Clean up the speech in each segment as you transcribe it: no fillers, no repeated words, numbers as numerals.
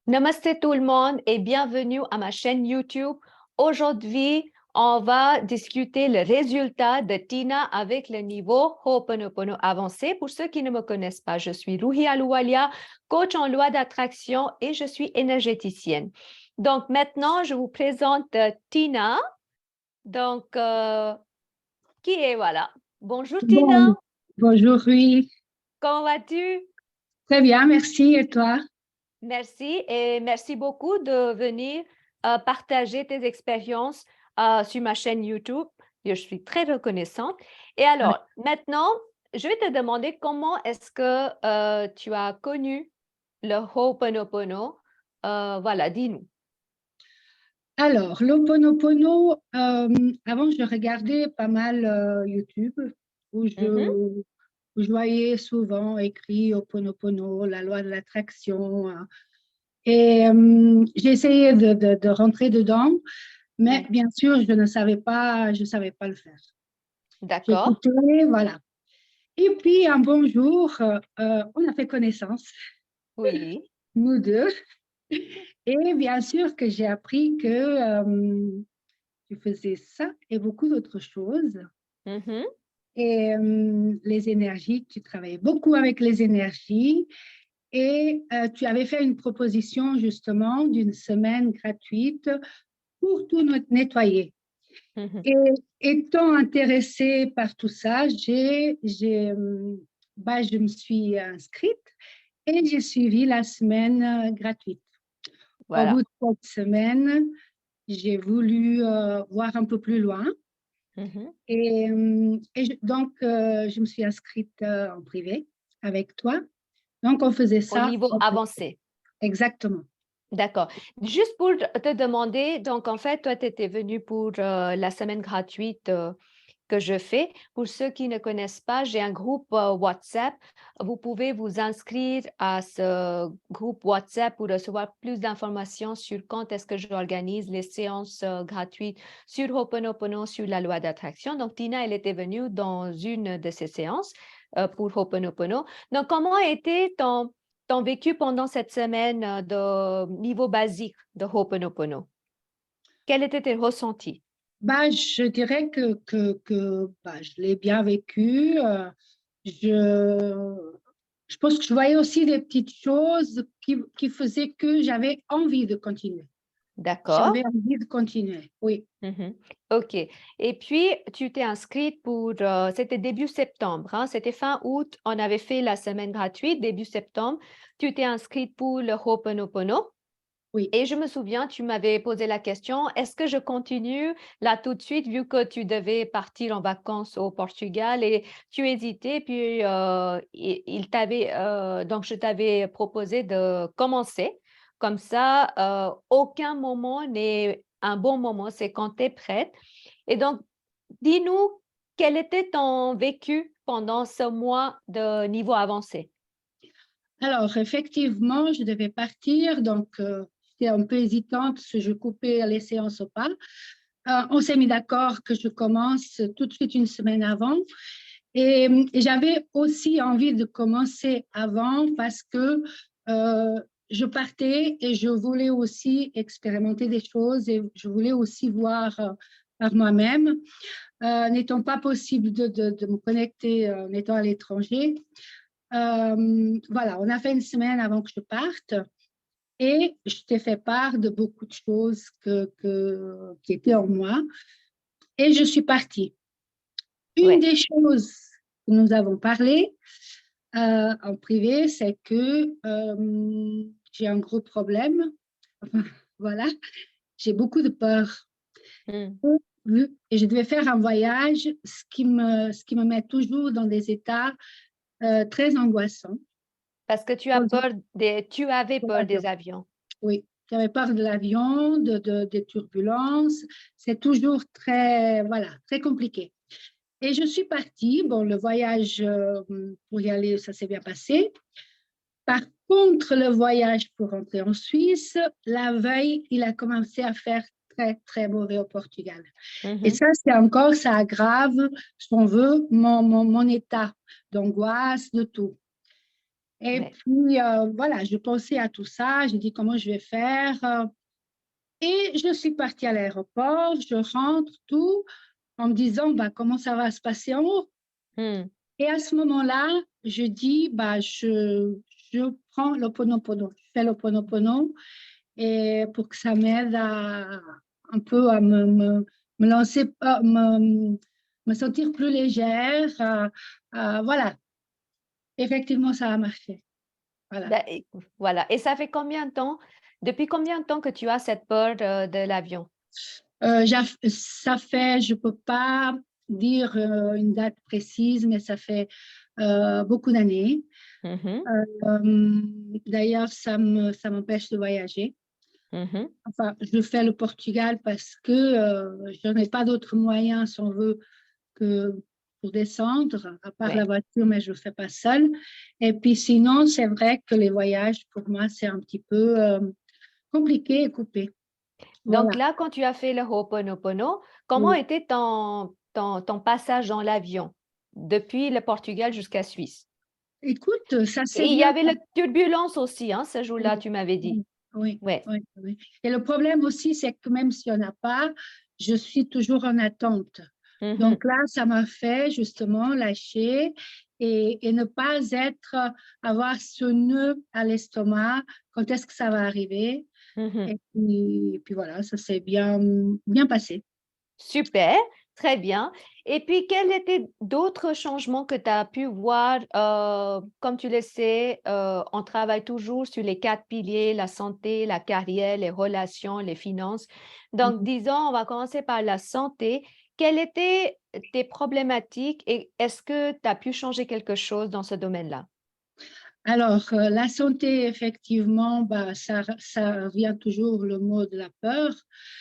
Namaste tout le monde et bienvenue à ma chaîne YouTube. Aujourd'hui, on va discuter le résultat de Tina avec le niveau Ho'oponopono avancé. Pour ceux qui ne me connaissent pas, je suis Ruhi Aloualia, coach en loi d'attraction et je suis énergéticienne. Donc maintenant, je vous présente Tina. Donc, qui est voilà. Bonjour Tina, Bon, bonjour, oui. comment vas-tu? Très bien, merci. Et toi? Merci et merci beaucoup de venir partager tes expériences sur ma chaîne YouTube. Je suis très reconnaissante. Et alors, maintenant, je vais te demander comment est-ce que tu as connu le Ho'oponopono. Voilà, dis-nous. Alors, l'Ho'oponopono, avant, je regardais pas mal YouTube où Mhm, où je voyais souvent écrit Ho'oponopono, la loi de l'attraction, hein. Et j'ai essayé de rentrer dedans, mais oui, bien sûr, je savais pas le faire. d'accord. J'écoutais, voilà. Et puis, un bon jour, on a fait connaissance, Oui. nous deux. Et bien sûr que j'ai appris que tu faisais ça et beaucoup d'autres choses. Mhm. Et les énergies, tu travaillais beaucoup avec les énergies. Et tu avais fait une proposition justement d'une semaine gratuite pour tout nettoyer. Mhm. Et étant intéressée par tout ça, je me suis inscrite et j'ai suivi la semaine gratuite. Au bout Voilà. de cette semaine, j'ai voulu voir un peu plus loin. Mhm. Je me suis inscrite en privé avec toi. Donc, on faisait Au ça niveau avancé. exactement. D'accord. Juste pour te demander, donc en fait, toi, tu étais venu pour la semaine gratuite que je fais. Pour ceux qui ne connaissent pas, j'ai un groupe WhatsApp. Vous pouvez vous inscrire à ce groupe WhatsApp pour recevoir plus d'informations sur quand est-ce que j'organise les séances gratuites sur Ho'oponopono, sur la loi d'attraction. Donc, Tina, elle était venue dans une de ces séances pour Ho'oponopono. Donc, comment a été ton vécu pendant cette semaine de niveau basique de Ho'oponopono? Quels étaient tes ressentis? Bah, je dirais que je l'ai bien vécu. Je, je pense que je voyais aussi des petites choses qui faisaient que j'avais envie de continuer. D'accord. J'avais envie de continuer, oui. Mhm. OK. Et puis, tu t'es inscrite pour, c'était début septembre, hein, c'était fin août, on avait fait la semaine gratuite, début septembre. Tu t'es inscrite pour le Ho'oponopono. Oui, Et je me souviens, tu m'avais posé la question, est-ce que je continue là tout de suite, vu que tu devais partir en vacances au Portugal et tu hésitais, puis il t'avait, donc je t'avais proposé de commencer. Comme ça, aucun moment n'est un bon moment, c'est quand tu es prête. Et donc, dis-nous, quel était ton vécu pendant ce mois de niveau avancé? alors effectivement, je devais partir, donc j'étais un peu hésitante parce que je coupais les séances au pas. On s'est mis d'accord que je commence tout de suite une semaine avant. Et j'avais aussi envie de commencer avant parce que je partais et je voulais aussi expérimenter des choses et je voulais aussi voir par moi-même. N'étant pas possible de me connecter en étant à l'étranger. Voilà, on a fait une semaine avant que je parte et je t'ai fait part de beaucoup de choses qui étaient en moi et je suis partie. Une Ouais. des choses que nous avons parlé en privé, c'est que j'ai un gros problème. Enfin, voilà, j'ai beaucoup de peur. Hmm. Et je devais faire un voyage, ce qui me met toujours dans des états très angoissants. Parce que tu avais peur des avions. Oui, j'avais peur de l'avion, des turbulences. C'est toujours très, voilà, très compliqué. Et je suis partie. Bon, le voyage pour y aller, ça s'est bien passé. Par contre, le voyage pour rentrer en Suisse, la veille, il a commencé à faire très, très mauvais au Portugal. Et Mhm. ça, ça aggrave, si on veut, mon état d'angoisse, de tout. Et Ouais. puis, voilà, je pensais à tout ça. J'ai dit comment je vais faire. Et je suis partie à l'aéroport. Je rentre, tout, en me disant, bah, comment ça va se passer en haut? Hmm. Et à ce moment-là, je dis, bah, je prends l'Ho'oponopono. Je fais l'Ho'oponopono et pour que ça m'aide un peu à me lancer, me sentir plus légère. Voilà, effectivement, ça a marché. Voilà. Voilà. Et ça fait combien de temps, depuis combien de temps que tu as cette peur de l'avion? Ça fait, je ne peux pas dire une date précise, mais ça fait beaucoup d'années. Mhm, Euh, D'ailleurs, ça m'empêche de voyager. mhm. Enfin, je fais le Portugal parce que je n'ai pas d'autres moyens, si on veut, que pour descendre, à part la Ouais. voiture, mais je ne le fais pas seule. Et puis sinon, c'est vrai que les voyages, pour moi, c'est un petit peu compliqué et coupé. Donc Voilà. là, quand tu as fait le Ho'oponopono, comment Oui. était ton passage dans l'avion depuis le Portugal jusqu'à Suisse? Écoute, ça Et s'est il y bien avait la turbulence aussi, hein, ce jour-là, passé. tu m'avais dit. Oui, oui, Ouais. oui, oui. Et le problème aussi, c'est que même s'il n'y en a pas, je suis toujours en attente. Mhm, Donc là, ça m'a fait justement lâcher et ne pas avoir ce nœud à l'estomac. Quand est-ce que ça va arriver? mhm. Et puis voilà, ça s'est bien passé. Super, très bien. Et puis, quels étaient d'autres changements que tu as pu voir? Comme tu le sais, on travaille toujours sur les quatre piliers, la santé, la carrière, les relations, les finances. Donc, Mhm. disons, on va commencer par la santé. Quelles étaient tes problématiques et est-ce que tu as pu changer quelque chose dans ce domaine-là? Alors, la santé, effectivement, bah, ça revient toujours le mot de la peur,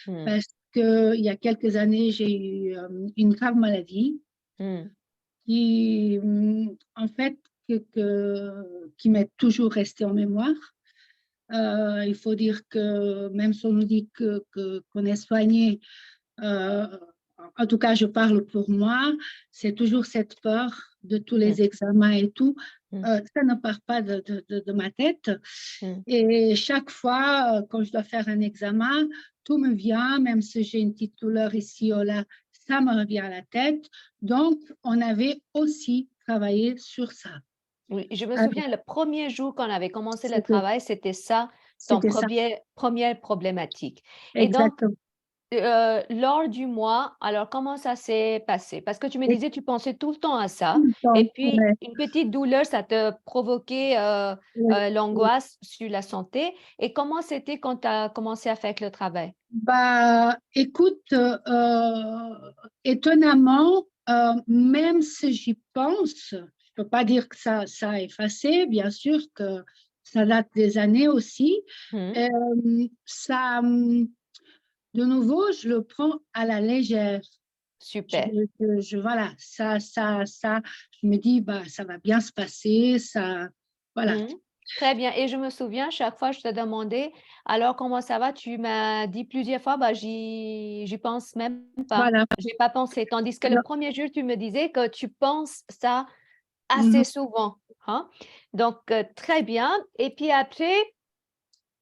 Hmm, parce qu'il y a quelques années, j'ai eu une grave maladie hmm, qui, en fait, qui m'est toujours restée en mémoire. Il faut dire que même si on nous dit qu'on est soigné, euh, en tout cas, je parle pour moi, c'est toujours cette peur de tous hmm, les examens et tout. hmm, Ça ne part pas de ma tête. hmm. Et chaque fois, quand je dois faire un examen, tout me vient, même si j'ai une petite douleur ici ou là, ça me revient à la tête. Donc, on avait aussi travaillé sur ça. Oui, je me Alors, souviens, le premier jour qu'on avait commencé le c'était, travail, c'était ça, ton c'était ça, première problématique. Et donc, exactement. lors du mois, alors comment ça s'est passé? Parce que tu me Et disais, tu pensais tout le temps à tout ça, le et temps, puis ouais, une petite douleur, ça te provoquait ouais, ouais. l'angoisse sur la santé. Et comment c'était quand tu as commencé à faire le travail? Bah, écoute, étonnamment, même si j'y pense, je peux pas dire que ça a effacé, bien sûr que ça date des années aussi. Hmm, Ça, de nouveau, je le prends à la légère. super. Voilà, je me dis, bah, ça va bien se passer, ça, voilà. Mhm. Très bien. Et je me souviens, chaque fois, je te demandais, alors comment ça va? Tu m'as dit plusieurs fois, bah, j'y pense même pas. Voilà. J'ai pas pensé. Tandis que le Alors, premier jour, tu me disais que tu penses ça mhm. assez souvent. Hein? Donc, très bien. Et puis après,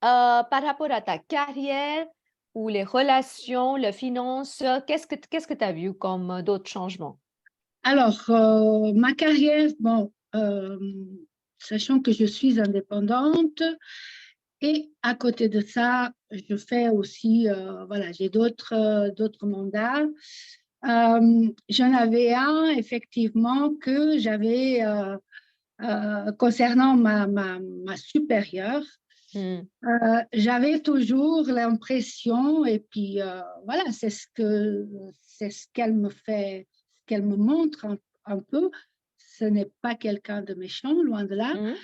par rapport à ta carrière ou les relations, les finances, qu'est-ce que tu as vu comme d'autres changements? Alors, ma carrière, bon, sachant que je suis indépendante et à côté de ça, je fais aussi, voilà, j'ai d'autres mandats. J'en avais un, effectivement, que j'avais concernant ma supérieure. Hmm, J'avais toujours l'impression, et puis voilà, c'est ce qu'elle me fait, ce qu'elle me montre un peu. Ce n'est pas quelqu'un de méchant, loin de là. hmm,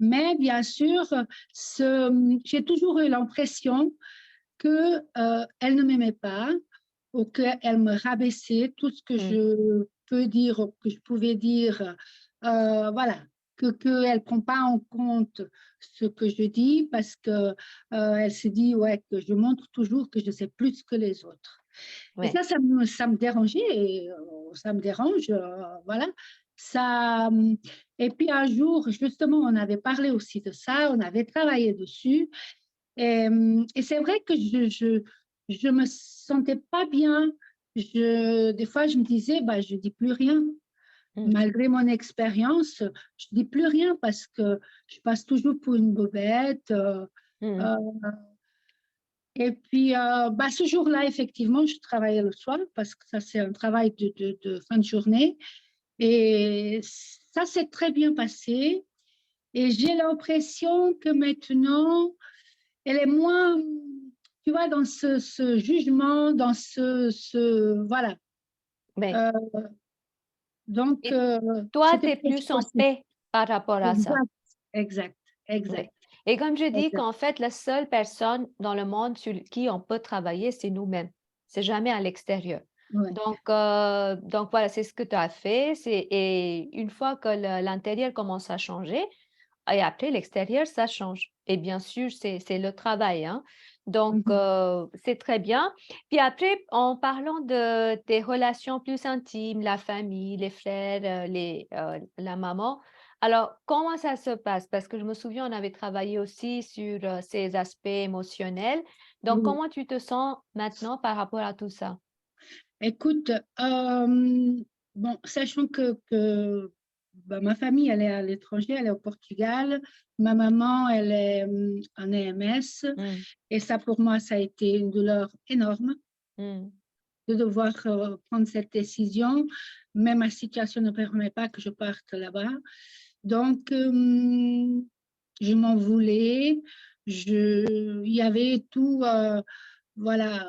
Mais bien sûr, j'ai toujours eu l'impression que elle ne m'aimait pas ou qu'elle me rabaissait tout ce que hmm, je peux dire ou que je pouvais dire. Voilà, qu'elle ne prend pas en compte ce que je dis parce que elle se dit ouais, que je montre toujours que je sais plus que les autres. Et ouais. ça me dérangeait, et, ça me dérange, voilà. ça, et puis un jour, justement, on avait parlé aussi de ça, on avait travaillé dessus. Et c'est vrai que je me sentais pas bien. Des fois, je me disais, bah, je dis plus rien. Mm, Malgré mon expérience, je dis plus rien parce que je passe toujours pour une bobette. mm. Euh, et puis, bah, ce jour-là, effectivement, je travaillais le soir parce que ça, c'est un travail de fin de journée. Et ça s'est très bien passé. Et j'ai l'impression que maintenant, elle est moins, tu vois, dans ce jugement, dans voilà. Ben, Euh, donc, et toi, tu c'était es plus plus en possible. paix par rapport à ça. Exact, exact, Oui. exact, Et comme je dis exact. qu'en fait, la seule personne dans le monde sur qui on peut travailler, c'est nous-mêmes. C'est jamais à l'extérieur. Ouais. Donc voilà, c'est ce que tu as fait. Et une fois que l'intérieur commence à changer, et après l'extérieur, ça change. Et bien sûr, c'est le travail, hein. Mhm. C'est très bien. Puis après, en parlant de tes relations plus intimes, la famille, les frères, la maman, alors comment ça se passe? Parce que je me souviens, on avait travaillé aussi sur ces aspects émotionnels. Donc, Oui. comment tu te sens maintenant par rapport à tout ça? Écoute, bon, sachant que bah, ma famille, elle est à l'étranger, elle est au Portugal. Ma maman, elle est en EMS. Mm, Et ça, pour moi, ça a été une douleur énorme mm, de devoir prendre cette décision. Mais ma situation ne permet pas que je parte là-bas. Donc, je m'en voulais. Il y avait tout, voilà,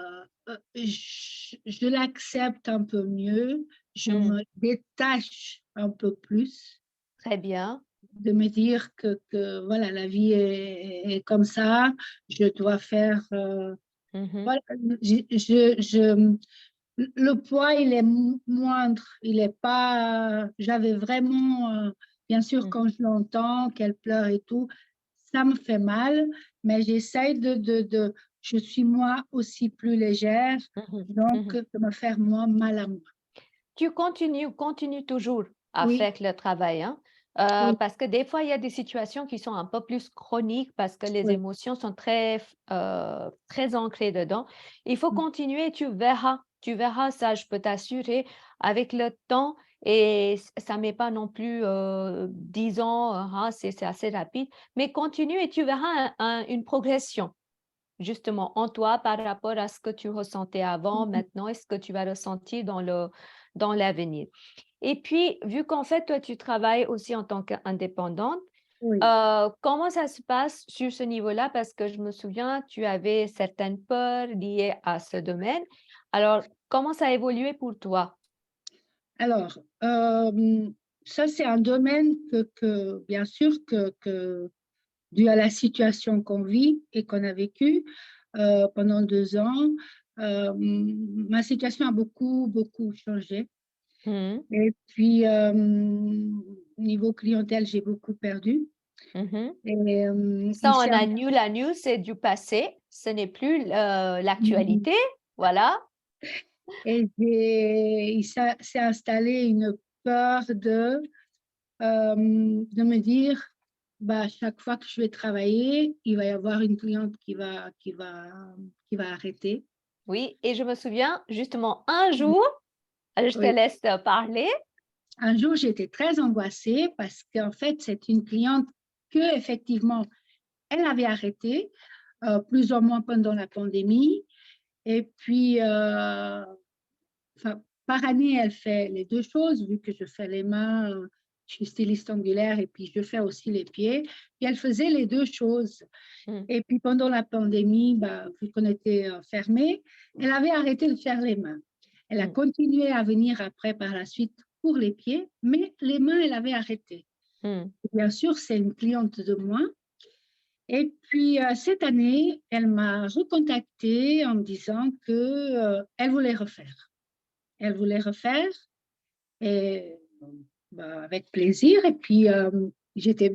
je l'accepte un peu mieux. Je mm. me détache un peu plus Très bien. de me dire voilà, la vie est comme ça. Je dois faire. Mhm, Voilà, le poids, il est moindre. Il est pas. J'avais vraiment, bien sûr, mm, quand je l'entends, qu'elle pleure et tout, ça me fait mal, mais j'essaye je suis moi aussi plus légère, mhm, donc mhm. de me faire moins mal à moi. Tu continues toujours à Oui, faire le travail, hein, oui, parce que des fois, il y a des situations qui sont un peu plus chroniques parce que les oui. émotions sont très ancrées dedans. Il faut continuer, tu verras ça, je peux t'assurer, avec le temps et ça met pas non plus, 10 ans, hein, c'est assez rapide, mais continue et tu verras une progression. Justement, en toi par rapport à ce que tu ressentais avant, maintenant et ce que tu vas ressentir dans l'avenir. Et puis, vu qu'en fait, toi, tu travailles aussi en tant qu'indépendante, Oui. comment ça se passe sur ce niveau-là? Parce que je me souviens, tu avais certaines peurs liées à ce domaine. Alors, comment ça a évolué pour toi? Alors, ça, c'est un domaine bien sûr, dû à la situation qu'on vit et qu'on a vécue pendant 2 ans, ma situation a beaucoup, beaucoup changé. Mmh. Et puis, niveau clientèle, j'ai beaucoup perdu. Mmh. Et Ça, on annule la news, c'est du passé, ce n'est plus, l'actualité, voilà. il s'est installé une peur de me dire, bah, chaque fois que je vais travailler, il va y avoir une cliente qui va arrêter. Oui, et je me souviens justement un jour, je te Oui. laisse parler. Un jour, j'étais très angoissée parce qu'en fait, c'est une cliente que effectivement, elle avait arrêté plus ou moins pendant la pandémie. Et puis, enfin, par année, elle fait les deux choses, vu que je fais les mains, je suis styliste angulaire et puis je fais aussi les pieds. Puis elle faisait les deux choses. Mmh, Et puis pendant la pandémie, bah, vu qu'on était fermé, elle avait arrêté de faire les mains. Elle a mmh, continué à venir après par la suite pour les pieds, mais les mains, elle avait arrêté. mmh, Bien sûr, c'est une cliente de moi. Et puis cette année, elle m'a recontactée en me disant que elle voulait refaire. Elle voulait refaire et bah, avec plaisir. Et puis j'étais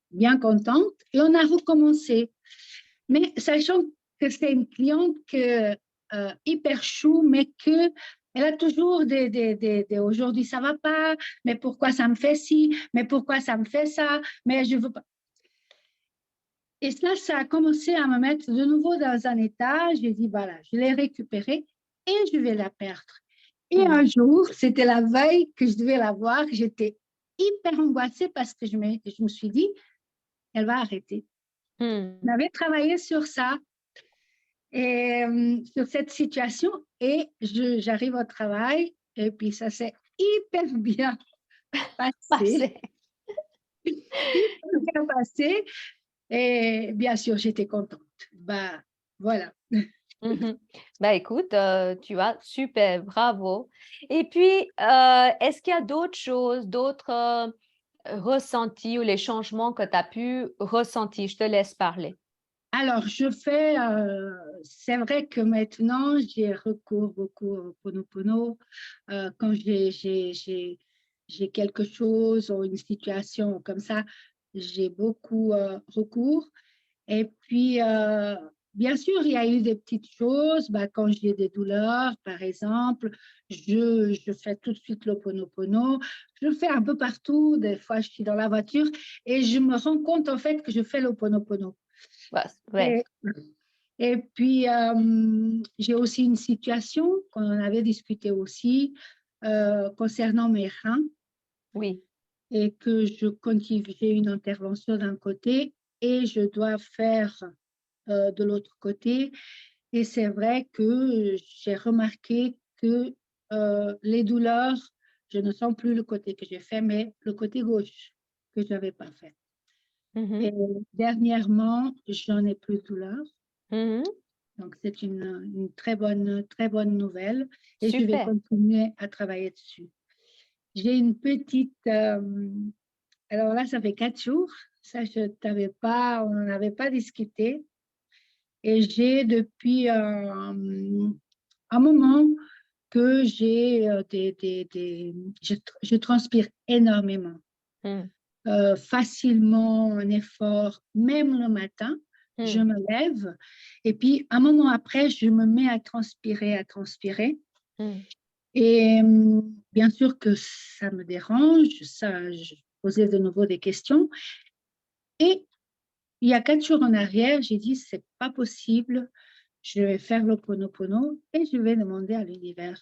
bien contente et on a recommencé. Mais sachant que c'est une cliente hyper chou, mais que Elle a toujours aujourd'hui ça va pas, mais pourquoi ça me fait ci, mais pourquoi ça me fait ça, mais je veux pas. Et cela, ça a commencé à me mettre de nouveau dans un état. J'ai dit, voilà, je l'ai récupérée et je vais la perdre. Et un jour, c'était la veille que je devais la voir, j'étais hyper angoissée parce que je me suis dit, elle va arrêter. On avait travaillé sur ça et sur cette situation et j'arrive au travail et puis ça s'est hyper bien passé. Hyper bien passé et bien sûr, j'étais contente. Bah, voilà. Bah, écoute, tu vois, super, bravo. Et puis, est-ce qu'il y a d'autres choses, d'autres ressentis ou les changements que tu as pu ressentir? Je te laisse parler. Alors, c'est vrai que maintenant, j'ai recours beaucoup au Ponopono. Quand j'ai quelque chose ou une situation comme ça, j'ai beaucoup recours. Et puis, bien sûr, il y a eu des petites choses. Bah, quand j'ai des douleurs, par exemple, je fais tout de suite le Ponopono. Je le fais un peu partout. Des fois, je suis dans la voiture et je me rends compte en fait que je fais le Ponopono. Ouais, Et, et puis, j'ai aussi une situation qu'on avait discuté aussi concernant mes reins oui. et que j'ai une intervention d'un côté et je dois faire de l'autre côté. Et c'est vrai que j'ai remarqué que les douleurs, je ne sens plus le côté que j'ai fait, mais le côté gauche que je n'avais pas fait. Et dernièrement, j'en ai plus de douleur. Donc, c'est une très bonne nouvelle et je vais Super. continuer à travailler dessus. J'ai une petite, alors là, ça fait 4 jours, ça, je t'avais pas, on n'en avait pas discuté. Et j'ai depuis un moment que j'ai je transpire énormément, facilement, un effort, même le matin. Je me lève et puis un moment après, je me mets à transpirer, à transpirer. Et bien sûr que ça me dérange, ça, je posais de nouveau des questions. Et il y a 4 jours en arrière, j'ai dit, c'est pas possible, je vais faire le Ponopono et je vais demander à l'univers.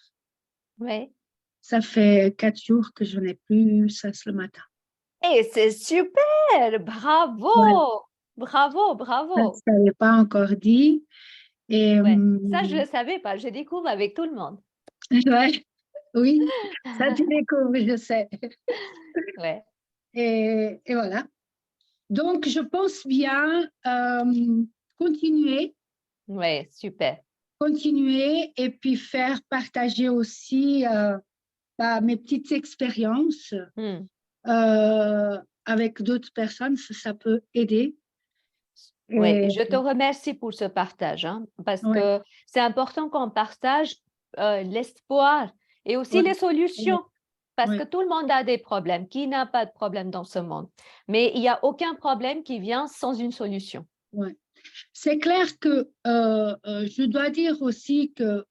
Ouais. Ça fait 4 jours que je n'ai plus eu ça ce matin. Et c'est super! Ouais, Bravo! Bravo, ça, bravo! je ne l'avais pas encore dit. Et Ouais. Ça, je ne le savais pas. Je découvre avec tout le monde. ouais, oui, ça tu découvres, je sais. Ouais. Et voilà. Donc, je pense bien continuer, Ouais, super. continuer et puis faire partager aussi mes petites expériences avec d'autres personnes, ça peut aider. Oui, Et, je te remercie pour ce partage, hein, parce ouais, que c'est important qu'on partage l'espoir et aussi ouais, les solutions, parce que ouais, tout le monde a des problèmes. Qui n'a pas de problème dans ce monde? Mais il n'y a aucun problème qui vient sans une solution. ouais. C'est clair que je dois dire aussi que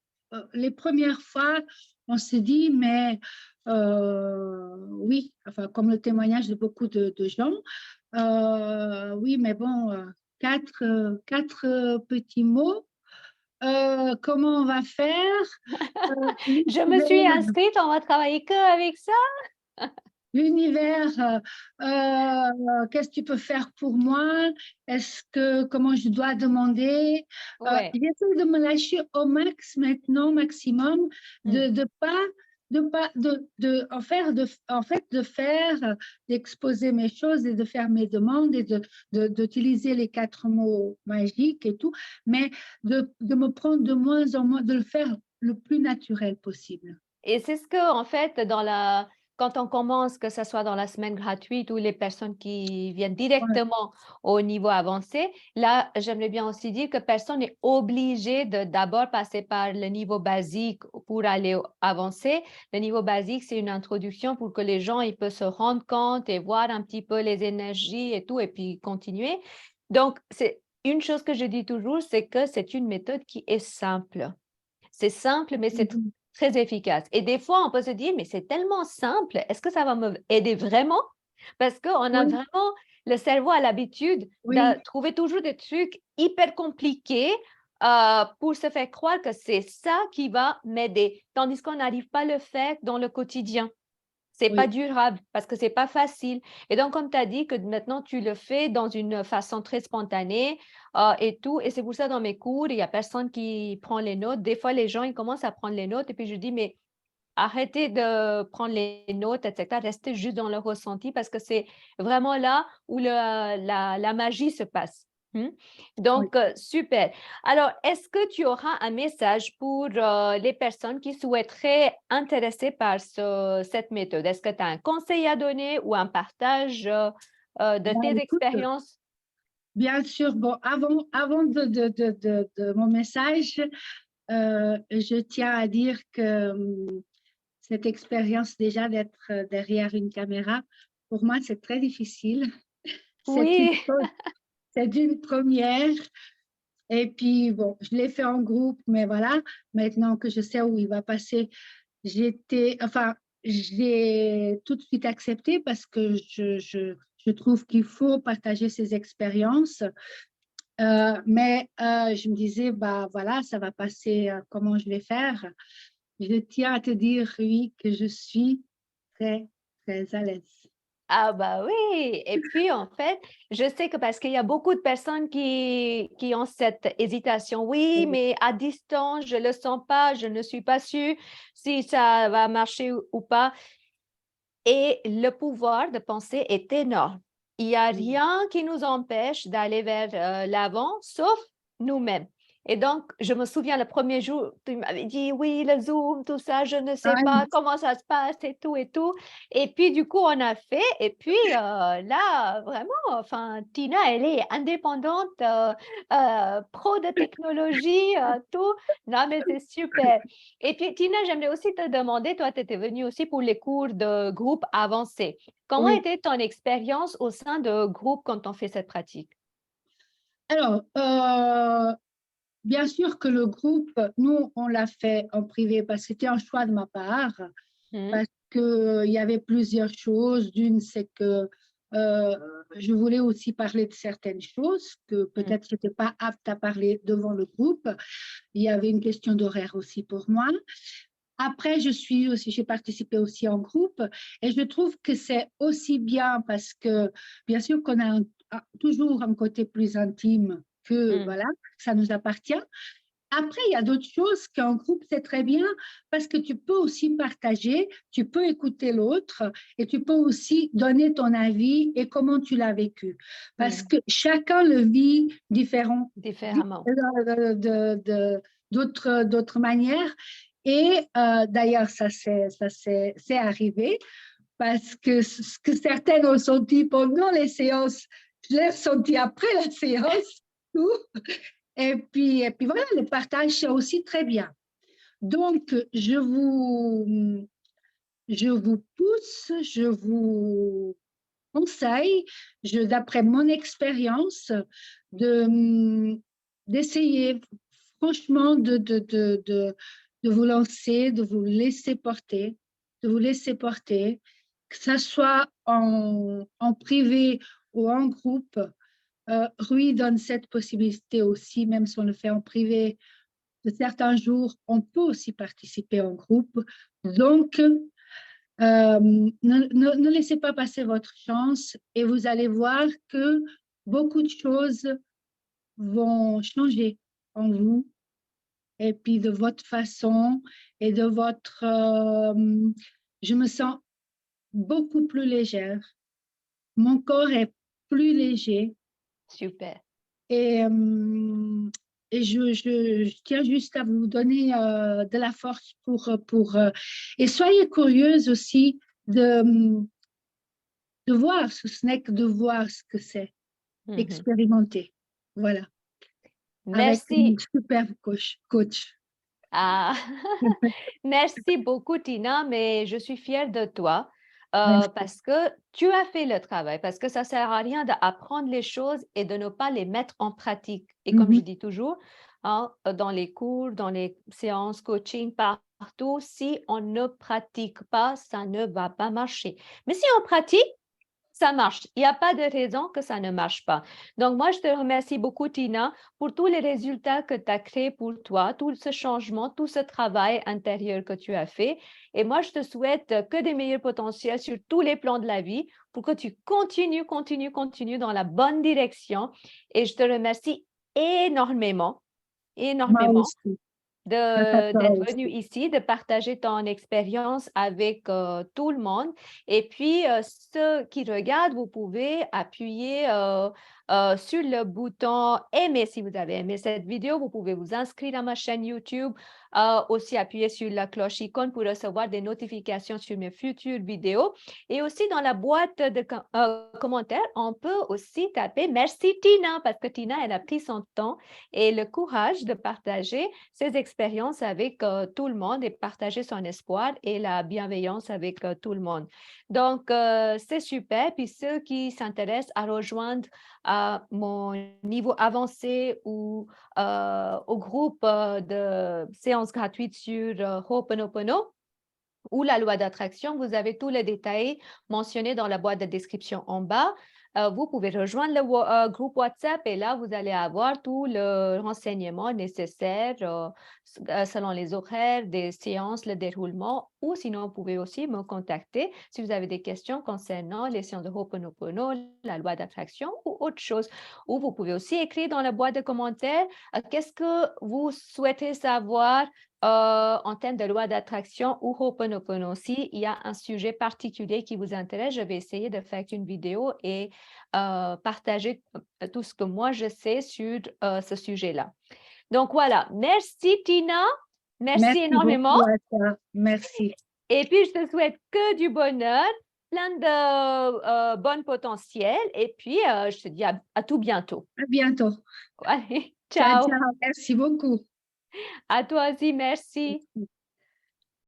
les premières fois, on se dit, mais oui, enfin, comme le témoignage de beaucoup de gens, oui, mais bon, quatre petits mots, comment on va faire? Je me suis inscrite, on va travailler que avec ça. L'univers, qu'est-ce que tu peux faire pour moi? Comment je dois demander? Ouais. J'essaie de me lâcher au max maintenant, maximum, Mm. en fait, de faire, d'exposer mes choses et de faire mes demandes et d'utiliser les 4 mots magiques et tout, mais de me prendre de moins en moins, de le faire le plus naturel possible. Et c'est ce que, en fait, quand on commence, que ce soit dans la semaine gratuite ou les personnes qui viennent Ouais, directement au niveau avancé, là, j'aimerais bien aussi dire que personne n'est obligé de d'abord passer par le niveau basique pour aller avancer. Le niveau basique, c'est une introduction pour que les gens ils peuvent se rendre compte et voir un petit peu les énergies et tout, et puis continuer. Donc, c'est une chose que je dis toujours, c'est que c'est une méthode qui est simple. C'est simple, mais c'est très efficace. Et des fois, on peut se dire, mais c'est tellement simple, est-ce que ça va m'aider vraiment? Parce qu'on a Oui, vraiment, le cerveau a l'habitude de oui, trouver toujours des trucs hyper compliqués pour se faire croire que c'est ça qui va m'aider, tandis qu'on n'arrive pas à le faire dans le quotidien. C'est pas oui. durable parce que c'est pas facile. Et donc, comme tu as dit que maintenant tu le fais dans une façon très spontanée et tout, et c'est pour ça dans mes cours, il y a personne qui prend les notes. Des fois, les gens, ils commencent à prendre les notes et puis je dis, mais arrêtez de prendre les notes, etc. Restez juste dans le ressenti parce que c'est vraiment là où la magie se passe. Hmm? Oui. Donc, super. Alors, est-ce que tu auras un message pour les personnes qui souhaiteraient intéresser par cette méthode? Est-ce que tu as un conseil à donner ou un partage de Ben, tes écoute, expériences? bien sûr, bon, avant de mon message, je tiens à dire que cette expérience déjà d'être derrière une caméra, pour moi, c'est très difficile. C'est une, Oui. c'est une première. Et puis, bon, je l'ai fait en groupe, mais voilà, maintenant que je sais où il va passer, j'ai tout de suite accepté parce que je trouve qu'il faut partager ses expériences. Mais je me disais, bah voilà, ça va passer, comment je vais faire? Je tiens à te dire, oui, que je suis très, très à l'aise. Ah bah oui, et puis en fait, je sais que parce qu'il y a beaucoup de personnes qui ont cette hésitation. Oui, mais à distance, je ne le sens pas, je ne suis pas sûre si ça va marcher ou pas. Et le pouvoir de penser est énorme. Il n'y a Oui. rien qui nous empêche d'aller vers l'avant, sauf nous-mêmes. Et donc, je me souviens le premier jour, tu m'avais dit, oui, le Zoom, tout ça, je ne sais Ah, pas comment ça se passe et tout et tout. Et puis, du coup, on a fait. Et puis, là, vraiment, enfin, Tina, elle est indépendante, pro de technologie, tout. Non, mais c'est super. Et puis, Tina, j'aimerais aussi te demander, toi, tu étais venue aussi pour les cours de groupe avancé. Comment oui. était ton expérience au sein de groupe quand on fait cette pratique? Alors, bien sûr que le groupe, nous, on l'a fait en privé parce que c'était un choix de ma part, Mhm, parce qu'il y avait plusieurs choses. D'une, c'est que euh, je voulais aussi parler de certaines choses que mhm, peut-être je n'étais pas apte à parler devant le groupe. Il y avait une question d'horaire aussi pour moi. Après, j'ai participé aussi en groupe et je trouve que c'est aussi bien parce que, bien sûr, qu'on a toujours un côté plus intime que, mhm. voilà, ça nous appartient. Après, il y a d'autres choses qu'un groupe, c'est très bien parce que tu peux aussi partager, tu peux écouter l'autre et tu peux aussi donner ton avis et comment tu l'as vécu. Parce Mhm. que chacun le vit Différemment. d'autres manières. Et d'ailleurs, c'est arrivé parce que ce que certaines ont senti pendant les séances, je l'ai ressenti après la séance. Tout. Et puis voilà, le partage, c'est aussi très bien. Donc, je vous pousse, je vous conseille, d'après mon expérience, de, d'essayer franchement de vous lancer, de vous laisser porter, que ce soit en privé ou en groupe. Rui donne cette possibilité aussi, même si on le fait en privé, de certains jours, on peut aussi participer en groupe. Donc, ne laissez pas passer votre chance et vous allez voir que beaucoup de choses vont changer en vous et puis de votre façon et de votre... je me sens beaucoup plus légère. Mon corps est plus léger. Super. Et, euh, et je tiens juste à vous donner de la force et soyez curieuse aussi de voir, ce n'est que de voir ce que c'est, Mhm. expérimenter. Voilà, avec une Merci. superbe coach. Ah, merci beaucoup, Tina, mais je suis fière de toi Merci. parce que tu as fait le travail, parce que ça sert à rien d'apprendre les choses et de ne pas les mettre en pratique. Et comme Mhm. je dis toujours, hein, dans les cours, dans les séances coaching, partout. Si on ne pratique pas, ça ne va pas marcher. Mais si on pratique, ça marche. Il n'y a pas de raison que ça ne marche pas. Donc, moi, je te remercie beaucoup, Tina, pour tous les résultats que tu as créés pour toi, tout ce changement, tout ce travail intérieur que tu as fait. Et moi, je te souhaite que des meilleurs potentiels sur tous les plans de la vie pour que tu continues dans la bonne direction. Et je te remercie énormément, Moi énormément aussi. Toi d'être venu aussi. ici, de partager ton expérience avec tout le monde. Et puis, ceux qui regardent, vous pouvez appuyer sur le bouton aimer si vous avez aimé cette vidéo. Vous pouvez vous inscrire à ma chaîne YouTube, aussi appuyer sur la cloche icône pour recevoir des notifications sur mes futures vidéos. Et aussi dans la boîte de commentaires, on peut aussi taper merci Tina parce que Tina, elle a pris son temps et le courage de partager ses expériences avec tout le monde et partager son espoir et la bienveillance avec tout le monde. Donc, c'est super. Puis ceux qui s'intéressent à rejoindre mon niveau avancé ou au groupe de séances gratuites sur Ho'oponopono, ou la loi d'attraction, vous avez tous les détails mentionnés dans la boîte de description en bas. Vous pouvez rejoindre le groupe WhatsApp et là, vous allez avoir tout le renseignement nécessaire selon les horaires des séances, le déroulement, ou sinon, vous pouvez aussi me contacter si vous avez des questions concernant les séances de Ho'oponopono, la loi d'attraction ou autre chose. Ou vous pouvez aussi écrire dans la boîte de commentaires qu'est-ce que vous souhaitez savoir en termes de loi d'attraction ou Ho'oponopono. S'il y a un sujet particulier qui vous intéresse, je vais essayer de faire une vidéo et partager tout ce que moi je sais sur ce sujet-là. Donc voilà, merci Tina, merci Merci énormément beaucoup à toi. Merci. et puis je te souhaite que du bonheur, plein de bon potentiel et puis je te dis à tout bientôt. À bientôt. Allez, Ciao, ciao, ciao. Merci beaucoup. à toi aussi, merci.